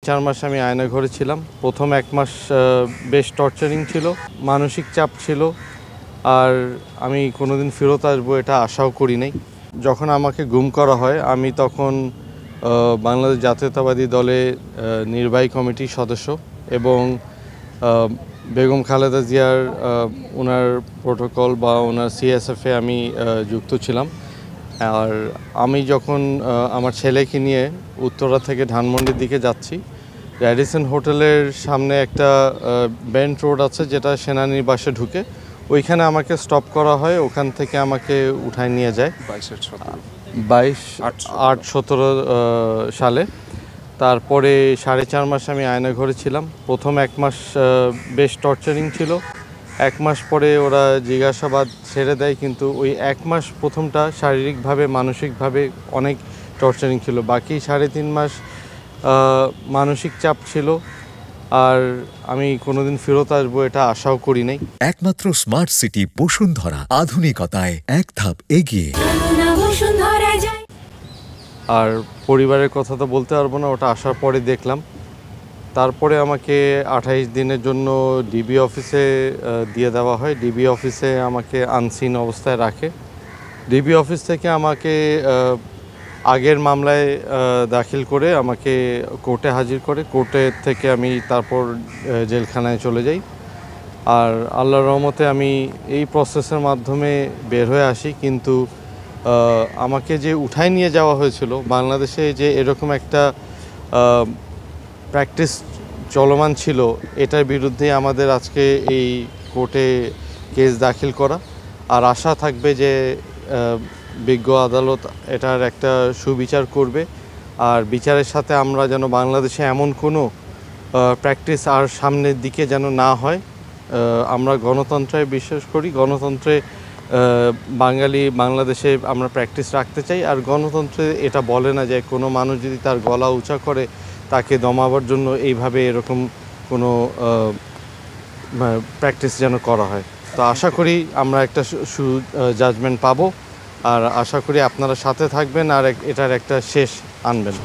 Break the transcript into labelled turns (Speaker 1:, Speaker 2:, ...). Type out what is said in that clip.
Speaker 1: 4.5 মাস আমি আয়নাঘরে ছিলাম। প্রথম 1 মাস বেশ টর্চারিং ছিল, মানসিক চাপ ছিল, আর আমি কোনোদিন ফেরত আসবো এটা আশাও করি নাই। যখন আমাকে গুম করা হয় আমি তখন বাংলাদেশ জাতীয়তাবাদী দলে নির্বাহী কমিটির সদস্য এবং বেগম খালেদা জিয়ার ওনার প্রোটোকল বা ওনার সিএসএফে আমি যুক্ত ছিলাম। আর আমি যখন আমার ছেলেকে নিয়ে উত্তরা থেকে ধানমন্ডির দিকে যাচ্ছি, র্যাডিসন হোটেলের সামনে একটা বেন্ট রোড আছে যেটা সেনানিবাসে ঢুকে, ওইখানে আমাকে স্টপ করা হয়। ওখান থেকে আমাকে উঠায় নিয়ে যায় 22-8-17 সালে। তারপরে 4.5 মাস আমি আয়নাঘরে ছিলাম। প্রথম 1 মাস বেশ টর্চারিং ছিল। 1 মাস পরে ওরা জিজ্ঞাসাবাদ ছেড়ে দেয়, কিন্তু ওই 1 মাস প্রথমটা শারীরিকভাবে মানসিকভাবে অনেক টর্চারিং ছিল। বাকি 3.5 মাস মানসিক চাপ ছিল, আর আমি কোনোদিন ফেরত আসবো এটা আশাও করি নাই।
Speaker 2: একমাত্র স্মার্ট সিটি বসুন্ধরা, আধুনিকতায় এক ধাপ এগিয়ে।
Speaker 1: আর পরিবারের কথা তো বলতে পারবো না, ওটা আসার পরে দেখলাম। তারপরে আমাকে 28 দিনের জন্য ডিবি অফিসে দিয়ে দেওয়া হয়। ডিবি অফিসে আমাকে আনসিন অবস্থায় রাখে। ডিবি অফিস থেকে আমাকে আগের মামলায় দাখিল করে আমাকে কোর্টে হাজির করে। কোর্টের থেকে আমি তারপর জেলখানায় চলে যাই। আর আল্লাহর রহমতে আমি এই প্রসেসের মাধ্যমে বের হয়ে আসি। কিন্তু আমাকে যে উঠায় নিয়ে যাওয়া হয়েছিল, বাংলাদেশে যে এরকম একটা প্র্যাকটিস চলমান ছিল, এটার বিরুদ্ধে আমাদের আজকে এই কোর্টে কেস দাখিল করা। আর আশা থাকবে যে বিজ্ঞ আদালত এটার একটা সুবিচার করবে। আর বিচারের সাথে আমরা যেন বাংলাদেশে এমন কোনো প্র্যাকটিস আর সামনের দিকে যেন না হয়। আমরা গণতন্ত্রে বিশ্বাস করি, গণতন্ত্রে বাংলাদেশে আমরা প্র্যাকটিস রাখতে চাই। আর গণতন্ত্রে এটা বলে না যে কোনো মানুষ যদি তার গলা উঁচা করে তাকে দমাবার জন্য এইভাবে এরকম কোনো প্র্যাকটিস যেন করা হয়। তো আশা করি আমরা একটা জাজমেন্ট পাবো, আর আশা করি আপনারা সাথে থাকবেন আর এটার একটা শেষ আনবেন।